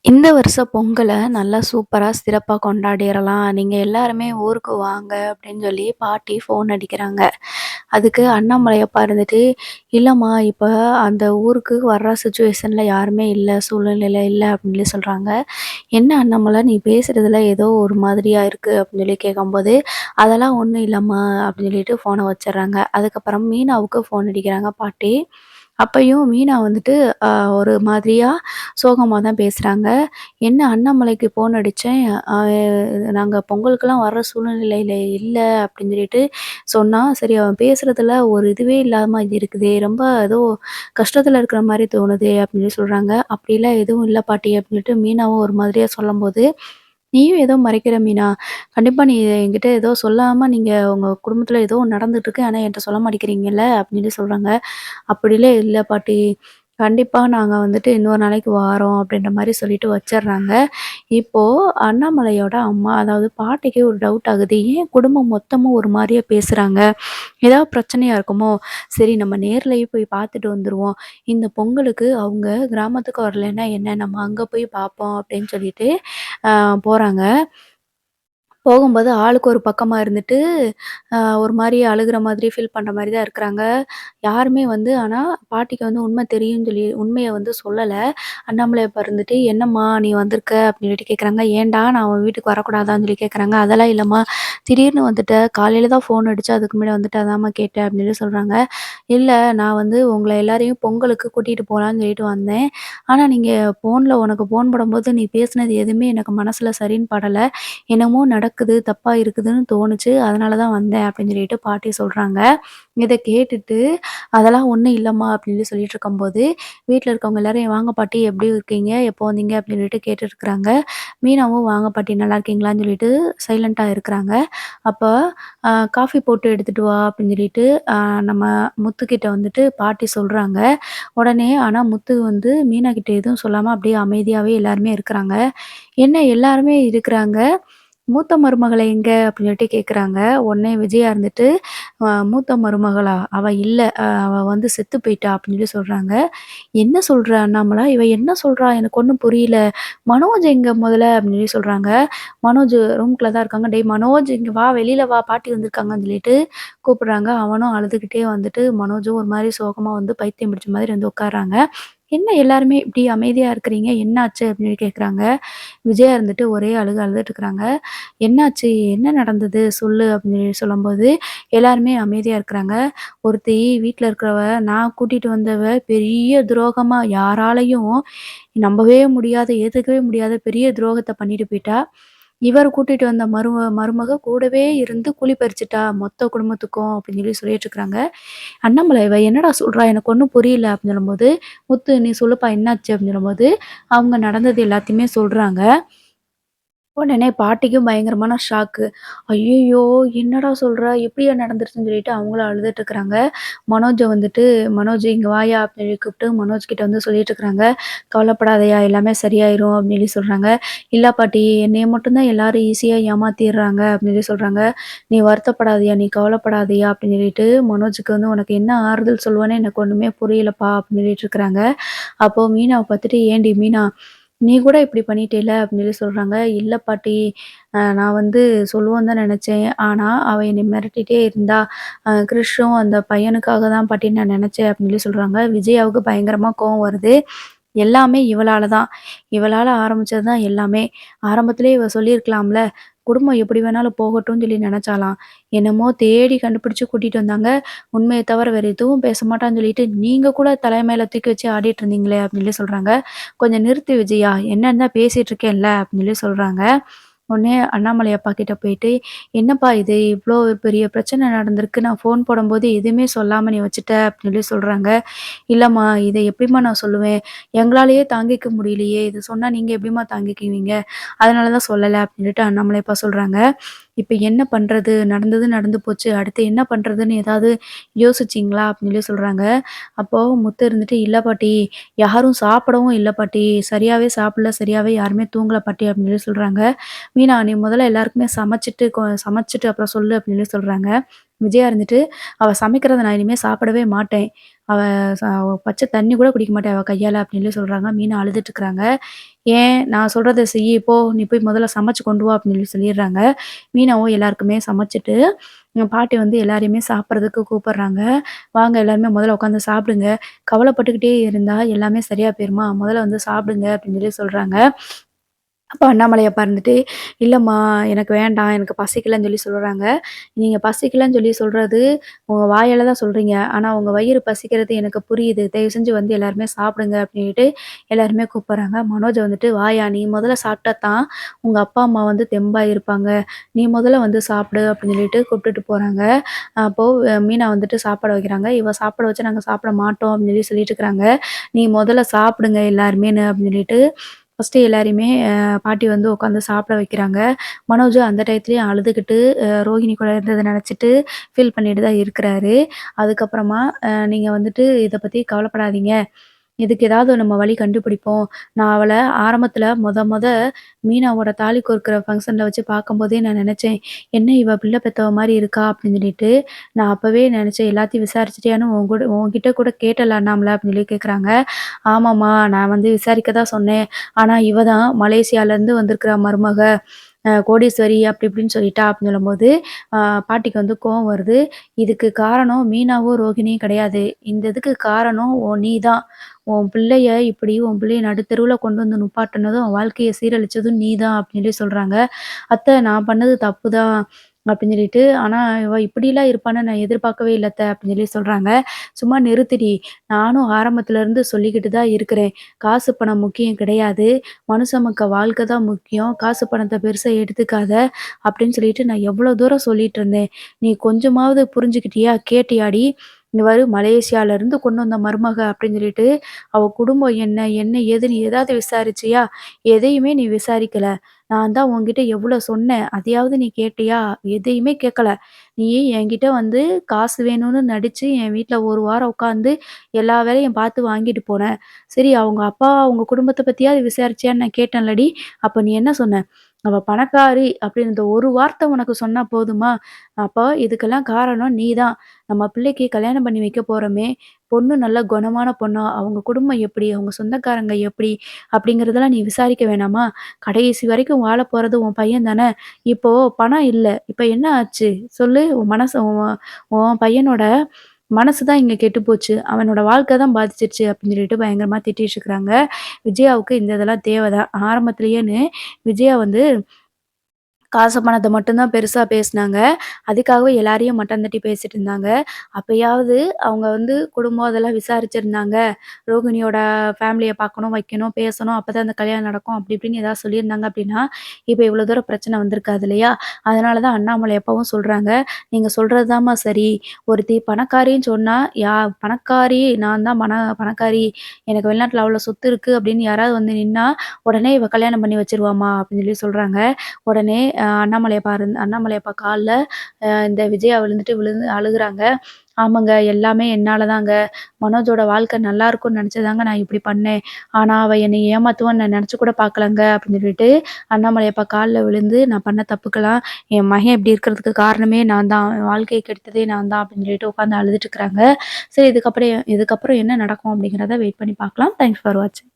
இந்த வருஷம் பொங்கல நல்லா சூப்பரா, சிறப்பா கொண்டாடிறலாம். நீங்க எல்லாருமே ஊருக்கு வாங்க அப்படின்னு சொல்லி பாட்டி ஃபோன் அடிக்கிறாங்க. அதுக்கு அண்ணாமலை அப்பா இருந்துட்டு, "இல்லம்மா இப்ப அந்த ஊருக்கு வர்ற சிச்சுவேஷன்ல யாருமே இல்ல, சூழ்நிலையில இல்ல" அப்படின்னு சொல்லி சொல்றாங்க. "என்ன அண்ணாமலை நீ பேசுறதுல ஏதோ ஒரு மாதிரியா இருக்கு" அப்படின்னு சொல்லி கேட்கும்போது, "அதெல்லாம் ஒண்ணும் இல்லம்மா" அப்படின்னு சொல்லிட்டு ஃபோன வச்சுர்றாங்க. அதுக்கப்புறம் மீனாவுக்கு ஃபோன் அடிக்கிறாங்க பாட்டி. அப்பயும் மீனா வந்துட்டு அ ஒரு மாதிரியா சோகமா தான் பேசுறாங்க. "என்ன அண்ணாமலைக்கு ஃபோன் அடிச்சேன். அ நாங்க பொங்கலுக்கெல்லாம் வர்ற சூழ்நிலையில இல்ல" அப்படின்னு சொல்லிட்டு சொன்னா, சரி அவன் பேசுறதுல ஒரு இதுவே இல்லாம இது இருக்குதே, ரொம்ப ஏதோ கஷ்டத்துல இருக்கிற மாரி தோணுதே அப்படின்னு சொல்லி சொல்றாங்க. "அப்படிலாம் எதுவும் இல்ல பாட்டி" அப்படின்னு சொல்லிட்டு மீனாவும் ஒரு மாதிரியா சொல்லும்போது, "நீயும் ஏதோ மறைக்கிற மீனா. கண்டிப்பா நீ என்கிட்ட ஏதோ சொல்லாம நீங்க உங்க குடும்பத்துல ஏதோ ஒண்ணு நடந்துட்டுருக்கு. ஆனா என்ட்ட சொல்ல மாட்டேங்கிறீங்கல்ல" அப்படின்னு சொல்லி சொல்றாங்க. "அப்படிலாம் இல்ல பாட்டி. கண்டிப்பா நாங்க வந்துட்டு இன்னொரு நாளைக்கு வாரோம்" அப்படின்ற மாரி சொல்லிட்டு வச்சர்றாங்க. இப்போ அண்ணாமலையோட அம்மா, அதாவது பாட்டிக்கு ஒரு டவுட் ஆகுது. ஏன் குடும்பம் மொத்தமும் ஒரு மாரியா பேசுறாங்க? ஏதாவது பிரச்சனையா இருக்குமோ? சரி நம்ம நேர்லயே போய் பார்த்துட்டு வந்துருவோம். இந்த பொங்கலுக்கு அவங்க கிராமத்துக்கு வரலைன்னா என்ன? நம்ம அங்க போய் பார்ப்போம் அப்படின்னு சொல்லிட்டு போறாங்க. போகும்போது ஆளுக்கு ஒரு பக்கமா இருந்துட்டு, ஒரு மாரி அழுகுற மாதிரி ஃபீல் பண்ற மாரி தான் இருக்கிறாங்க. யாருமே வந்து ஆனா பாட்டிக்கு வந்து உண்மை தெரியும்னு சொல்லி உண்மைய வந்து சொல்லல. அண்ணாமலை அப்பா இருந்துட்டு, "என்னம்மா நீ வந்திருக்க?" அப்படின்னு சொல்லிட்டு கேட்குறாங்க. "ஏன்டா நான் உன் வீட்டுக்கு வரக்கூடாதான்னு?" சொல்லி கேட்குறாங்க. "அதெல்லாம் இல்லம்மா, திடீர்னு வந்துட்ட. காலையில தான் ஃபோன் அடிச்சேன். அதுக்கு முன்னாடி வந்துட்டு அதாம்மா கேட்டேன்" அப்படின்னு சொல்லி சொல்றாங்க. "இல்ல நான் வந்து உங்கள எல்லாரையும் பொங்கலுக்கு கூட்டிட்டு போலான்னு சொல்லிட்டு வந்தேன். ஆனா நீங்க உனக்கு ஃபோன் போடும்போது நீ பேசினது எதுவுமே எனக்கு மனசுல சரின்னு படல. என்னமோ நடக்குது, தப்பா இருக்குதுன்னு தோணுச்சு. அதனால தான் வந்தேன்" அப்படின்னு சொல்லிட்டு பாட்டி சொல்றாங்க. இத கேட்டுட்டு, "அதெல்லாம் ஒண்ணும் இல்லம்மா" அப்படின்னு சொல்லிட்டு இருக்கும்போது, வீட்ல இருக்கவங்க எல்லாரும், "வாங்க பாட்டி எப்படி இருக்கீங்க? எப்போ வந்தீங்க?" அப்படின்னு சொல்லிட்டு கேட்டுட்டு இருக்கிறாங்க. மீனாவும், "வாங்க பாட்டி நல்லா இருக்கீங்களான்னு?" சொல்லிட்டு சைலன்ட்டா இருக்கிறாங்க. அப்ப "காஃபி போட்டு எடுத்துட்டு வா" அப்படின்னு சொல்லிட்டு அ நம்ம முத்துக்கிட்ட வந்துட்டு பாட்டி சொல்றாங்க. உடனே ஆனா முத்து வந்து மீனா கிட்ட எதுவும் சொல்லாம அப்படியே அமைதியாவே எல்லாருமே இருக்கிறாங்க. என்ன எல்லாருமே இருக்கிறாங்க. மூத்த மருமகள எங்க? அப்படின்னு சொல்லிட்டு கேட்குறாங்க. உடனே விஜயா இருந்துட்டு, மூத்த மருமகளா? அவ இல்ல. அவ வந்து செத்து போயிட்டா" அப்படின்னு சொல்லி சொல்றாங்க. "என்ன சொல்ற அண்ணாமலா? இவ என்ன சொல்றா? எனக்கு ஒண்ணும் புரியல. மனோஜ் எங்க முதல்ல?" அப்படின்னு சொல்லி சொல்றாங்க. மனோஜ் ரூம்குள்ள தான் இருக்காங்க. "டேய் மனோஜ் இங்க வா, வெளியில வா, பாட்டி வந்திருக்காங்கன்னு" சொல்லிட்டு கூப்பிடுறாங்க. அவனும் அழுதுகிட்டே வந்துட்டு மனோஜும் ஒரு மாரி சோகமா வந்து பைத்தியம் பிடிச்ச மாதிரி வந்து உட்கார்றாங்க. "என்ன எல்லாருமே இப்படி அமைதியா இருக்கிறீங்க? என்னாச்சு?" அப்படின்னு சொல்லி கேட்குறாங்க. விஜயா இருந்துட்டு ஒரே அழுதுட்டு இருக்கிறாங்க. "என்னாச்சு? என்ன நடந்தது? சொல்லு" அப்படின்னு சொல்லி சொல்லும்போது, எல்லாருமே அமைதியா இருக்கிறாங்க. ஒருத்தி வீட்ல இருக்கிறவ, நான் கூட்டிட்டு வந்தவ பெரிய துரோகமா யாராலயும் நம்பவே முடியாத, ஏத்துக்கவே முடியாத பெரிய துரோகத்த பண்ணிட்டு போயிட்டா. இவர் கூட்டிட்டு வந்த மருமக கூடவே இருந்து குழி பறிச்சுட்டா மொத்த குடும்பத்துக்கும் அப்படின்னு சொல்லி சொல்லிட்டு இருக்கிறாங்க. "அண்ணாமலை இவ என்னடா சொல்றா? எனக்கு ஒண்ணும் புரியல" அப்படின்னு சொல்லும்போது, "முத்து நீ சொல்லுப்பா என்னாச்சு?" அப்படின்னு சொல்லும்போது, அவங்க நடந்தது எல்லாத்தையுமே சொல்றாங்க. உடனே பாட்டிக்கும் பயங்கரமான ஷாக்கு. "ஐய்யய்யோ! என்னடா சொல்ற? எப்படியா நடந்துருச்சுன்னு?" சொல்லிட்டு அவங்களும் அழுதுட்டு இருக்கிறாங்க. மனோஜ வந்துட்டு, "மனோஜ் இங்க வாயா" அப்படின்னு சொல்லி கூப்பிட்டு மனோஜ் கிட்ட வந்து சொல்லிட்டு இருக்கிறாங்க. "கவலைப்படாதயா எல்லாமே சரியாயிரும்" அப்படின்னு சொல்லி சொல்றாங்க. "இல்ல பாட்டி என்னைய மட்டும் தான் எல்லாரும் ஈஸியா ஏமாத்திர்றாங்க" அப்படின்னு சொல்லி சொல்றாங்க. "நீ வருத்தப்படாதயா, நீ கவலைப்படாதயா" அப்படின்னு சொல்லிட்டு மனோஜுக்கு வந்து, "உனக்கு என்ன ஆறுதல் சொல்லுவேன்னு எனக்கு ஒண்ணுமே புரியலப்பா" அப்படின்னு சொல்லிட்டு இருக்கிறாங்க. அப்போ மீனாவ பார்த்துட்டு, "ஏன்டி மீனா, நீ கூட இப்படி பண்ணிட்டேல்ல" அப்படின்னு சொல்லி சொல்றாங்க. "இல்ல பாட்டி, நான் வந்து சொல்லுவேன்னு தான் நெனச்சேன். ஆனா, அவ என்னை மிரட்டிட்டே இருந்தா. கிறிஷும் அந்த பையனுக்காக தான் பாட்டி நான் நெனச்சேன்" அப்படின்னு சொல்லி சொல்றாங்க. விஜயாவுக்கு பயங்கரமா கோவம் வருது. எல்லாமே இவளால தான். இவளால ஆரம்பிச்சது தான் எல்லாமே. ஆரம்பத்திலேயே இவ சொல்லியிருக்கலாம்ல. குடும்பம் எப்படி வேணாலும் போகட்டும்னு சொல்லி நெனச்சாளாம். என்னமோ தேடி கண்டுபிடிச்சு கூட்டிட்டு வந்தாங்க. உண்மைய தவிர வேற எதுவும் பேச மாட்டான்னு சொல்லிட்டு, நீங்க கூட தலை மேல தூக்கி வச்சு ஆடிட்டு இருந்தீங்களே! அப்படின்னு சொல்லி சொல்றாங்க. "கொஞ்சம் நிறுத்து விஜயா! என்னன்னு தான் பேசிட்டு இருக்கேன்ல" அப்படின்னு சொல்லி சொல்றாங்க. உடனே அண்ணாமலை அப்பா கிட்ட போயிட்டு, "என்னப்பா இது இவ்ளோ ஒரு பெரிய பிரச்சனை நடந்திருக்கு. நான் ஃபோன் போடும்போது எதுவுமே சொல்லாம நீ வச்சுட்ட" அப்படின்னு சொல்லி சொல்றாங்க. "இல்லம்மா, இத எப்படிம்மா நான் சொல்லுவேன்? எங்களாலேயே தாங்கிக்க முடியலையே! இத சொன்னா நீங்க எப்படிம்மா தாங்கிக்குவீங்க? அதனால தான் சொல்லல" அப்படின்னு சொல்லிட்டு அண்ணாமலை அப்பா சொல்றாங்க. "இப்ப என்ன பண்றது? நடந்தது நடந்து போச்சு. அடுத்து என்ன பண்றதுன்னு ஏதாவது யோசிச்சீங்களா?" அப்படின்னு சொல்லி சொல்றாங்க. அப்போ முத்து இருந்துட்டு, "இல்ல பாட்டி, யாரும் சாப்பிடவும் இல்ல பாட்டி. சரியாவே சாப்பிடல, சரியாவே யாருமே தூங்கல பாட்டி" அப்படின்னு சொல்லி சொல்றாங்க. "மீனா நீ முதல்ல எல்லாருக்குமே சமைச்சுட்டு அப்புறம் சொல்லு" அப்படின்னு சொல்லி சொல்றாங்க. விஜயா இருந்துட்டு, "அவ சமைக்கிறத நான் இனிமே சாப்பிடவே மாட்டேன். அவ பச்சை தண்ணி கூட குடிக்க மாட்டா அவ கையால அப்படின்னு சொல்லி சொல்றாங்க. மீனா அழுதுட்டு இருக்கிறாங்க. "ஏன் நான் சொல்றத செய்யி போ! நீ போய் முதல்ல சமைச்சு கொண்டு வா" அப்படின்னு சொல்லி சொல்லிடுறாங்க. மீனாவும் எல்லாருக்குமே சமைச்சுட்டு, பாட்டி வந்து எல்லாரையுமே சாப்பிடுறதுக்கு கூப்பிடுறாங்க. "வாங்க எல்லாருமே முதல்ல உட்காந்து சாப்பிடுங்க. கவலைப்பட்டுக்கிட்டே இருந்தா எல்லாமே சரியா போயிருமா? முதல்ல வந்து சாப்பிடுங்க" அப்படின்னு சொல்லி சொல்றாங்க. அப்ப அண்ணாமலை அப்பா இருந்துட்டு, "இல்லம்மா எனக்கு வேண்டாம். எனக்கு பசிக்கலன்னு" சொல்லி சொல்றாங்க. "நீங்க பசிக்கலன்னு சொல்லி சொல்றது, உங்க வாயால தான் சொல்றீங்க. ஆனா உங்க வயிறு பசிக்கிறது எனக்கு புரியுது. தயவு செஞ்சு வந்து எல்லாருமே சாப்பிடுங்க" அப்படின்ட்டு எல்லாருமே கூப்பிடுறாங்க. மனோஜ் வந்துட்டு, "வாயா நீ முதல்ல சாப்பிட்டா தான் உங்க அப்பா, அம்மா வந்து தெம்பா இருப்பாங்க. நீ முதல்ல வந்து சாப்பிடு" அப்படின்னு சொல்லிட்டு கூப்பிட்டுட்டு போறாங்க. அப்போ மீனா வந்துட்டு சாப்பாடு வைக்கிறாங்க. இவ சாப்பாட வச்சா நாங்க சாப்பிட மாட்டோம் அப்படின்னு சொல்லி சொல்லிட்டு இருக்கிறாங்க. "நீ முதல்ல சாப்பிடுங்க எல்லாருமேன்னு" அப்படின்னு சொல்லிட்டு ஃபர்ஸ்ட்டு எல்லாரையுமே பாட்டி வந்து உட்காந்து சாப்பிட வைக்கிறாங்க. மனோஜ் அந்த டயத்துலயும் அழுதுகிட்டு ரோஹிணி கூட இருந்தத நெனச்சுட்டு ஃபீல் பண்ணிட்டு தான் இருக்கிறாரு. அதுக்கப்புறமா நீங்க வந்துட்டு இத பத்தி கவலைப்படாதீங்க. இதுக்கு ஏதாவது நம்ம வழி கண்டுபிடிப்போம். நான் அவள ஆரம்பத்துல மொத மீனாவோட தாலி கோர்க்கிற ஃபங்ஷன்ல வச்சு பார்க்கும்போதே நான் நெனச்சேன், "என்ன இவ பிள்ளை பெத்தவ மாரி இருக்கா?" அப்படின்னு சொல்லிட்டு. நான் அப்பவே நெனச்சேன், "எல்லாத்தையும் விசாரிச்சுட்டியான்னு உன்கிட்ட கூட கேட்டேன்ல அண்ணாமல" அப்படின்னு சொல்லி கேட்குறாங்க. "ஆமாம்மா, நான் வந்து விசாரிக்க தான் சொன்னேன். ஆனா இவ தான் மலேசியாலேருந்து வந்திருக்கிறா மருமக. கோடீஸ்வரி அப்படி இப்படின்னு சொல்லிட்டா" அப்படின்னு சொல்லும்போது, அ பாட்டிக்கு வந்து கோவம் வருது. "இதுக்கு காரணம் மீனாவோ, ரோகிணியும் கிடையாது. இந்த இதுக்கு காரணம் நீ தான். உன் பிள்ளைய நடுத்தெருவுல கொண்டு வந்து நிப்பாட்டுனதும், அவ வாழ்க்கைய சீரழிச்சதும் நீ தான்" அப்படின்னு சொல்லி சொல்றாங்க. "அத்தை நான் பண்ணது தப்பு தான்" அப்படின்னு சொல்லிட்டு, "ஆனா இவ இப்படிலாம் இருப்பான்னு நான் எதிர்பார்க்கவே இல்ல அத்தை" அப்படின்னு சொல்லி சொல்றாங்க. "சும்மா நிறுத்துடி. நானும் ஆரம்பத்துல இருந்து சொல்லிக்கிட்டு தான் இருக்கிறேன். காசு பணம் முக்கியம் கிடையாது. மனுஷனுக்கு வாழ்க்கை தான் முக்கியம். காசு பணத்த பெருசா எடுத்துக்காத" அப்படின்னு சொல்லிட்டு நான் எவ்வளோ தூரம் சொல்லிட்டு இருந்தேன். நீ கொஞ்சமாவது புரிஞ்சுக்கிட்டியா? கேட்டியாடி? இங்க பாரு மலேசியாலருந்து கொண்டு வந்த மருமக அப்படின்னு சொல்லிட்டு, அவ குடும்பம் என்ன? என்ன ஏதுன்னு ஏதாவது விசாரிச்சியா? எதையுமே நீ விசாரிக்கல. நான் தான் உன்கிட்ட எவ்வளோ சொன்னேன். அதையாவது நீ கேட்டியா? எதையுமே கேட்கல. நீ என்கிட்ட வந்து காசு வேணும்னு நடிச்சு, என் வீட்ல 1 வாரம் உட்காந்து எல்லா வேலையும் பார்த்து வாங்கிட்டு போன. சரி அவங்க அப்பா, அவங்க குடும்பத்த பத்தியாவது விசாரிச்சியான்னு நான் கேட்டேன்லடி. அப்ப நீ என்ன சொன்ன? அவ பணக்காரி அப்படின்னு இந்த ஒரு வார்த்தை உனக்கு சொன்னா போதுமா? அப்போ இதுக்கெல்லாம் காரணம் நீ தான். நம்ம பிள்ளைக்கு கல்யாணம் பண்ணி வைக்க போறோமே, பொண்ணு நல்ல குணமான பொண்ணா, அவங்க குடும்பம் எப்படி? அவங்க சொந்தக்காரங்க எப்படி? அப்படிங்கிறதெல்லாம் நீ விசாரிக்க வேணாமா? கடைசி வரைக்கும் வாழப் போறது உன் பையன் தானே! இப்போ பணம் இல்ல. இப்ப என்ன ஆச்சு? சொல்லு. உன் பையனோட மனசு தான் இங்க கெட்டு போச்சு. அவனோட வாழ்க்கை தான் பாதிச்சிருச்சு அப்படின்னு சொல்லிட்டு பயங்கரமா திட்டிட்டு இருக்கிறாங்க. விஜயாவுக்கு இந்த இதெல்லாம் தேவதான். ஆரம்பத்திலேயேன்னு விஜயா வந்து காசு பணத்த மட்டும் தான் பெருசா பேசுனாங்க. அதுக்காகவே எல்லாரையும் மட்டம் தட்டி பேசிட்டு இருந்தாங்க. அப்பயாவது அவங்க வந்து குடும்பம் அதெல்லாம் விசாரிச்சிருந்தாங்க. ரோகிணியோட ஃபேமிலிய பார்க்கணும், வைக்கணும், பேசணும். அப்பதான் அந்த கல்யாணம் நடக்கும். அப்படி இப்படின்னு ஏதாவது சொல்லியிருந்தாங்க அப்படின்னா, இப்ப இவ்வளோ தூரம் பிரச்சனை வந்திருக்காது இல்லையா? அதனால தான் அண்ணாமலை எப்பவும் சொல்றாங்க, "நீங்க சொல்றது தாம்மா சரி. ஒருத்தி பணக்காரின்னு சொன்னா, பணக்காரி நான் தான் பணக்காரி. எனக்கு வெளிநாட்டுல அவ்வளோ சொத்து இருக்கு" அப்படின்னு யாராவது வந்து நின்னா, உடனே இவ கல்யாணம் பண்ணி வச்சுருவாம்மா அப்படின்னு சொல்லி சொல்றாங்க. உடனே அண்ணாமலை அப்பா கால்ல இந்த விஜயா விழுந்து அழுகுறாங்க. "ஆமாங்க, எல்லாமே என்னால தாங்க. மனோஜோட வாழ்க்கை நல்லாருக்கும்னு நெனச்சு தாங்க நான் இப்படி பண்ணேன். ஆனா, அவ என்னைய ஏமாத்துவான்னு நான் நெனச்சு கூட பார்க்கலங்க" அப்படின்னு சொல்லிட்டு அண்ணாமலை அப்பா கால்ல விழுந்து, "நான் பண்ண தப்புக்கெல்லாம் என் மகன் இப்படி இருக்கிறதுக்கு காரணமே நான் தான். என் வாழ்க்கைய கெடுத்ததே நான் தான்" அப்படின்னு சொல்லிட்டு உட்காந்து அழுதுட்டு இருக்கிறாங்க. சரி இதுக்கப்புறம் இதுக்கப்புறம் என்ன நடக்கும் அப்படிங்கிறத வெயிட் பண்ணி பார்க்கலாம். தேங்க்ஸ் ஃபார் வாட்சிங்.